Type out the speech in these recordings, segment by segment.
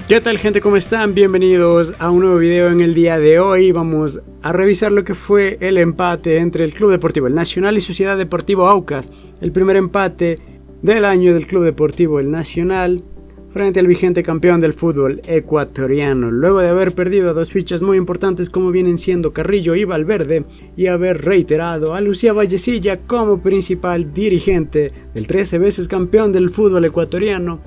¿Qué tal, gente? ¿Cómo están? Bienvenidos a un nuevo video. En el día de hoy vamos a revisar lo que fue el empate entre el Club Deportivo El Nacional y Sociedad Deportivo Aucas. El primer empate del año del Club Deportivo El Nacional frente al vigente campeón del fútbol ecuatoriano. Luego de haber perdido a dos fichas muy importantes como vienen siendo Carrillo y Valverde y haber reiterado a Lucía Vallecilla como principal dirigente del 13 veces campeón del fútbol ecuatoriano,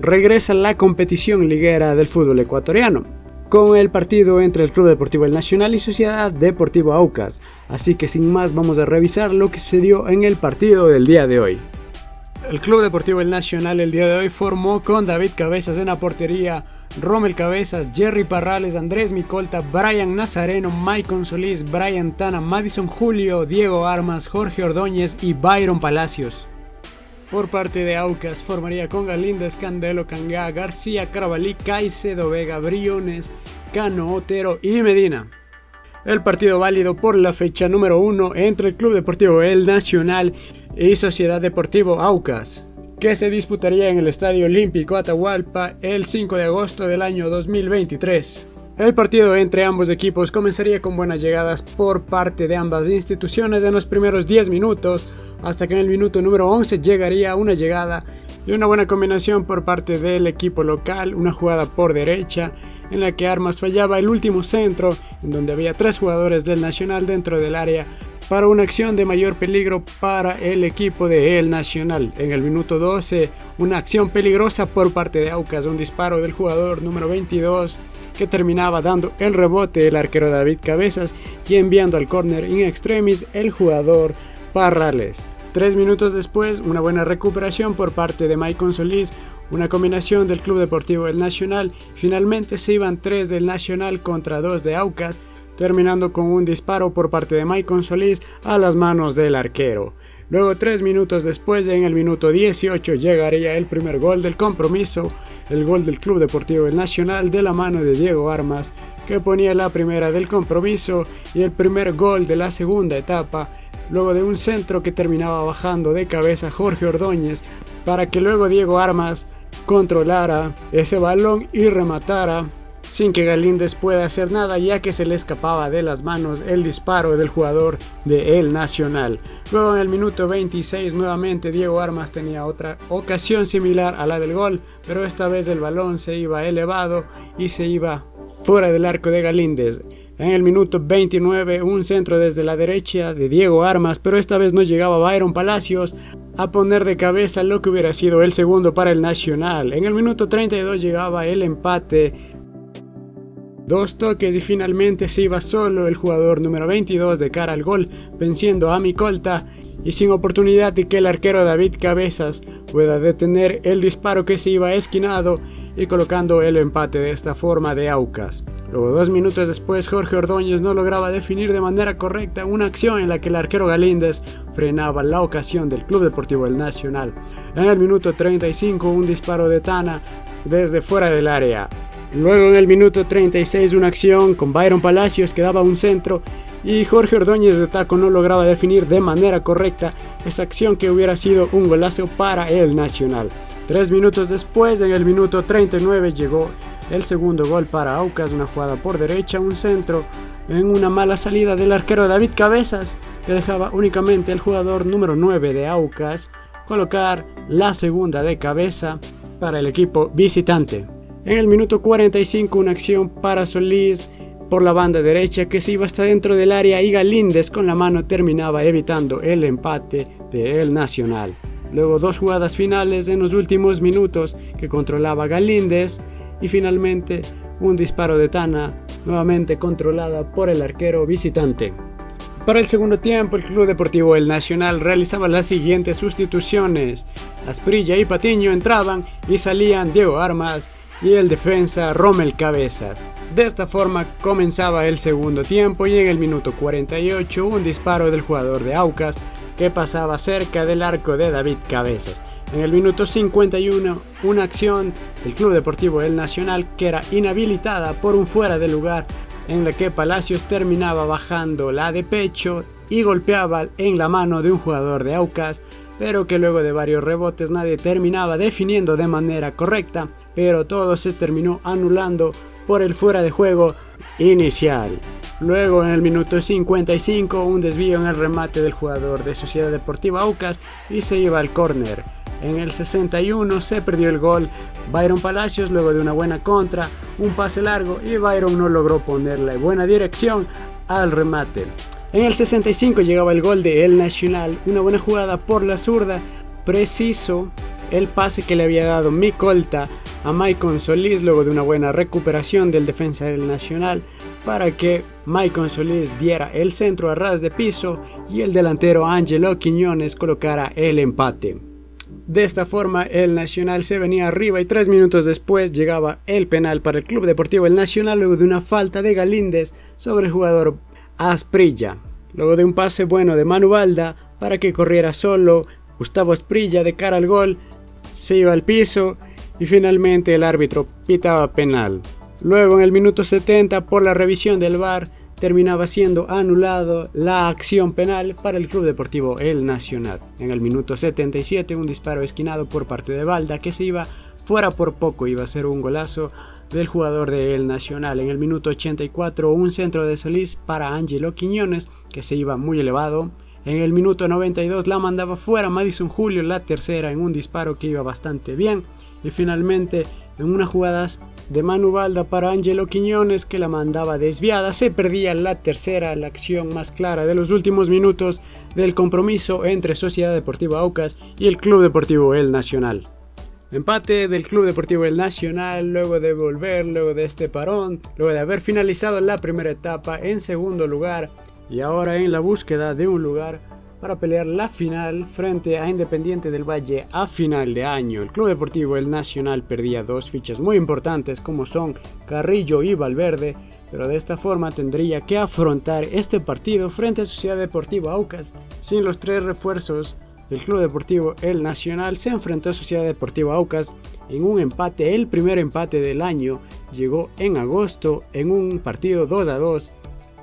regresa la competición liguera del fútbol ecuatoriano con el partido entre el Club Deportivo El Nacional y Sociedad Deportivo Aucas. Así que sin más vamos a revisar lo que sucedió en el partido del día de hoy. El Club Deportivo El Nacional el día de hoy formó con David Cabezas en la portería, Rommel Cabezas, Jerry Parrales, Andrés Micolta, Brian Nazareno, Maicon Solís, Brian Tana, Madison Julio, Diego Armas, Jorge Ordóñez y Byron Palacios. Por parte de Aucas formaría con Galíndez, Candelo, Cangá, García, Carabalí, Caicedo, Vega, Briones, Cano, Otero y Medina. El partido válido por la fecha número 1 entre el Club Deportivo El Nacional y Sociedad Deportivo Aucas, que se disputaría en el Estadio Olímpico Atahualpa el 5 de agosto del año 2023. El partido entre ambos equipos comenzaría con buenas llegadas por parte de ambas instituciones en los primeros 10 minutos, hasta que en el minuto número 11 llegaría una llegada y una buena combinación por parte del equipo local, una jugada por derecha en la que Armas fallaba el último centro, en donde había 3 jugadores del Nacional dentro del área para una acción de mayor peligro para el equipo de El Nacional. En el minuto 12, una acción peligrosa por parte de Aucas, un disparo del jugador número 22 que terminaba dando el rebote el arquero David Cabezas y enviando al córner in extremis el jugador Parrales. 3 minutos después, una buena recuperación por parte de Maicon Solís, una combinación del Club Deportivo El Nacional. Finalmente se iban 3 del Nacional contra 2 de Aucas, terminando con un disparo por parte de Maicon Solís a las manos del arquero. Luego 3 minutos después, en el minuto 18, llegaría el primer gol del compromiso, el gol del Club Deportivo El Nacional de la mano de Diego Armas, que ponía la primera del compromiso y el primer gol de la segunda etapa, luego de un centro que terminaba bajando de cabeza Jorge Ordóñez para que luego Diego Armas controlara ese balón y rematara sin que Galíndez pueda hacer nada, ya que se le escapaba de las manos el disparo del jugador de El Nacional. Luego en el minuto 26 nuevamente Diego Armas tenía otra ocasión similar a la del gol, pero esta vez el balón se iba elevado y se iba fuera del arco de Galíndez. En el minuto 29 un centro desde la derecha de Diego Armas, pero esta vez no llegaba Byron Palacios a poner de cabeza lo que hubiera sido el segundo para El Nacional. En el minuto 32 llegaba el empate, 2 toques y finalmente se iba solo el jugador número 22 de cara al gol, venciendo a Micolta y sin oportunidad de que el arquero David Cabezas pueda detener el disparo que se iba esquinado y colocando el empate de esta forma de Aucas. Luego 2 minutos después Jorge Ordóñez no lograba definir de manera correcta una acción en la que el arquero Galíndez frenaba la ocasión del Club Deportivo El Nacional. En el minuto 35 un disparo de Tana desde fuera del área. Luego en el minuto 36 una acción con Byron Palacios que daba un centro y Jorge Ordóñez de taco no lograba definir de manera correcta esa acción que hubiera sido un golazo para El Nacional. 3 minutos después, en el minuto 39, llegó el segundo gol para Aucas, una jugada por derecha, un centro en una mala salida del arquero David Cabezas que dejaba únicamente el jugador número 9 de Aucas colocar la segunda de cabeza para el equipo visitante. En el minuto 45 una acción para Solís por la banda derecha que se iba hasta dentro del área y Galíndez con la mano terminaba evitando el empate de El Nacional. Luego 2 jugadas finales en los últimos minutos que controlaba Galíndez y finalmente un disparo de Tana nuevamente controlada por el arquero visitante. Para el segundo tiempo el Club Deportivo El Nacional realizaba las siguientes sustituciones. Asprilla y Patiño entraban y salían Diego Armas y el defensa Rommel Cabezas. De esta forma comenzaba el segundo tiempo y en el minuto 48 un disparo del jugador de Aucas que pasaba cerca del arco de David Cabezas. En el minuto 51 una acción del Club Deportivo El Nacional que era inhabilitada por un fuera de lugar en la que Palacios terminaba bajando la de pecho y golpeaba en la mano de un jugador de Aucas, pero que luego de varios rebotes nadie terminaba definiendo de manera correcta, pero todo se terminó anulando por el fuera de juego inicial. Luego en el minuto 55 un desvío en el remate del jugador de Sociedad Deportiva Aucas y se iba al córner. En el 61 se perdió el gol Byron Palacios luego de una buena contra, un pase largo y Byron no logró ponerle buena dirección al remate. En el 65 llegaba el gol de El Nacional, una buena jugada por la zurda, preciso el pase que le había dado Micolta a Maicon Solís luego de una buena recuperación del defensa del Nacional para que Maicon Solís diera el centro a ras de piso y el delantero Angelo Quiñones colocara el empate. De esta forma el Nacional se venía arriba y 3 minutos después llegaba el penal para el Club Deportivo El Nacional luego de una falta de Galíndez sobre el jugador Asprilla. Luego de un pase bueno de Manu Balda para que corriera solo, Gustavo Asprilla de cara al gol se iba al piso y finalmente el árbitro pitaba penal. Luego en el minuto 70 por la revisión del VAR terminaba siendo anulado la acción penal para el Club Deportivo El Nacional. En el minuto 77 un disparo esquinado por parte de Balda que se iba fuera por poco, iba a ser un golazo del jugador de El Nacional. En el minuto 84 un centro de Solís para Angelo Quiñones que se iba muy elevado. En el minuto 92 la mandaba fuera Madison Julio, la tercera en un disparo que iba bastante bien. Y finalmente en unas jugadas de Manu Balda para Angelo Quiñones que la mandaba desviada, se perdía la tercera, la acción más clara de los últimos minutos del compromiso entre Sociedad Deportiva Aucas y el Club Deportivo El Nacional. Empate del Club Deportivo El Nacional luego de este parón, luego de haber finalizado la primera etapa en segundo lugar y ahora en la búsqueda de un lugar para pelear la final frente a Independiente del Valle a final de año. El Club Deportivo El Nacional perdía dos fichas muy importantes como son Carrillo y Valverde, pero de esta forma tendría que afrontar este partido frente a Sociedad Deportiva Aucas. Sin los tres refuerzos del Club Deportivo El Nacional se enfrentó a Sociedad Deportiva Aucas en un empate, el primer empate del año, llegó en agosto en un partido 2-2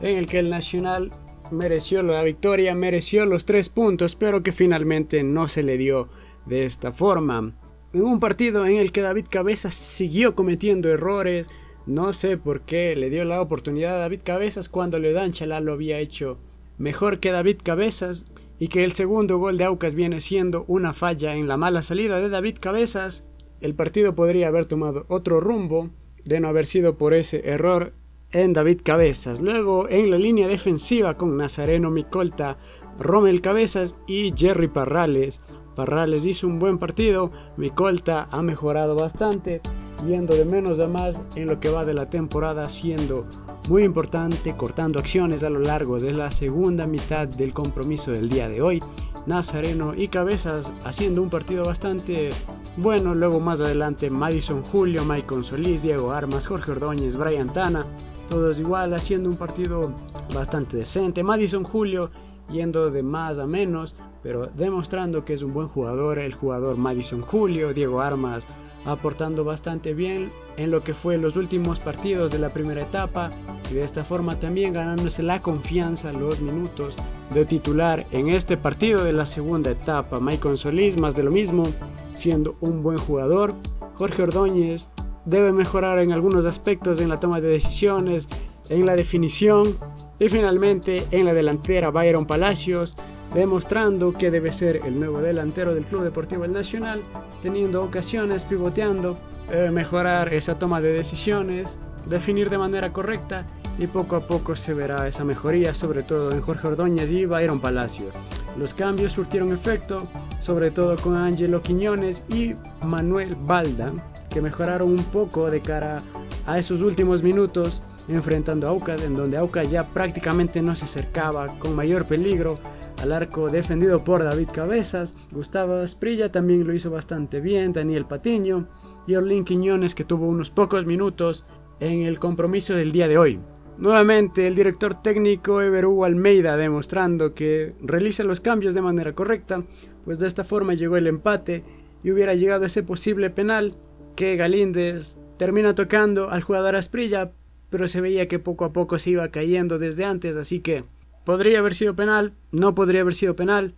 en el que el Nacional mereció la victoria, mereció los 3 puntos, pero que finalmente no se le dio de esta forma. En un partido en el que David Cabezas siguió cometiendo errores, no sé por qué le dio la oportunidad a David Cabezas cuando Leodan Chalá lo había hecho mejor que David Cabezas y que el segundo gol de Aucas viene siendo una falla en la mala salida de David Cabezas. El partido podría haber tomado otro rumbo de no haber sido por ese error en David Cabezas. Luego en la línea defensiva con Nazareno Micolta, Rommel Cabezas y Jerry Parrales. Parrales hizo un buen partido, Micolta ha mejorado bastante, yendo de menos a más en lo que va de la temporada, siendo muy importante, cortando acciones a lo largo de la segunda mitad del compromiso del día de hoy. Nazareno y Cabezas haciendo un partido bastante bueno. Luego más adelante Madison Julio, Maicon Solís, Diego Armas, Jorge Ordóñez, Brian Tana, todos igual haciendo un partido bastante decente. Madison Julio yendo de más a menos, pero demostrando que es un buen jugador, el jugador Madison Julio. Diego Armas aportando bastante bien en lo que fue los últimos partidos de la primera etapa y de esta forma también ganándose la confianza, los minutos de titular en este partido de la segunda etapa. Maicon Solís más de lo mismo, siendo un buen jugador. Jorge Ordóñez debe mejorar en algunos aspectos en la toma de decisiones, en la definición y finalmente en la delantera Byron Palacios, demostrando que debe ser el nuevo delantero del Club Deportivo El Nacional, teniendo ocasiones, pivoteando, debe mejorar esa toma de decisiones, definir de manera correcta y poco a poco se verá esa mejoría, sobre todo en Jorge Ordóñez y Byron Palacios. Los cambios surtieron efecto, sobre todo con Angelo Quiñones y Manuel Balda, que mejoraron un poco de cara a esos últimos minutos enfrentando a Aucas, en donde Aucas ya prácticamente no se acercaba con mayor peligro al arco defendido por David Cabezas. Gustavo Asprilla también lo hizo bastante bien, Daniel Patiño y Orlín Quiñones, que tuvo unos pocos minutos en el compromiso del día de hoy. Nuevamente el director técnico Ever Hugo Almeida demostrando que realiza los cambios de manera correcta, pues de esta forma llegó el empate y hubiera llegado ese posible penal que Galíndez termina tocando al jugador Asprilla, pero se veía que poco a poco se iba cayendo desde antes, así que podría haber sido penal, no podría haber sido penal,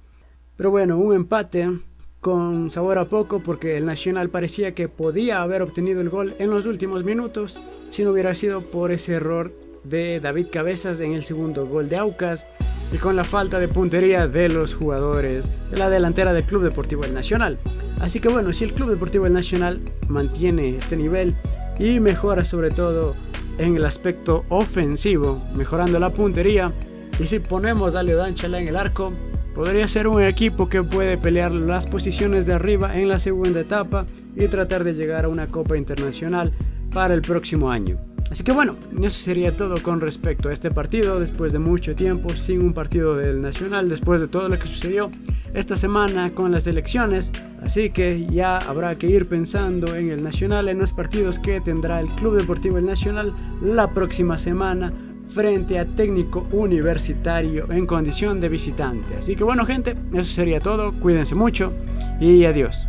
Pero bueno, un empate con sabor a poco, porque el Nacional parecía que podía haber obtenido el gol en los últimos minutos si no hubiera sido por ese error de David Cabezas en el segundo gol de Aucas y con la falta de puntería de los jugadores de la delantera del Club Deportivo El Nacional. Así que bueno, si el Club Deportivo El Nacional mantiene este nivel y mejora sobre todo en el aspecto ofensivo, mejorando la puntería, y si ponemos a Leo Dánchala en el arco, podría ser un equipo que puede pelear las posiciones de arriba en la segunda etapa y tratar de llegar a una Copa Internacional para el próximo año. Así que bueno, eso sería todo con respecto a este partido, después de mucho tiempo sin un partido del Nacional, después de todo lo que sucedió esta semana con las elecciones. Así que ya habrá que ir pensando en el Nacional, en los partidos que tendrá el Club Deportivo El Nacional la próxima semana frente a Técnico Universitario en condición de visitante. Así que bueno gente, eso sería todo, cuídense mucho y adiós.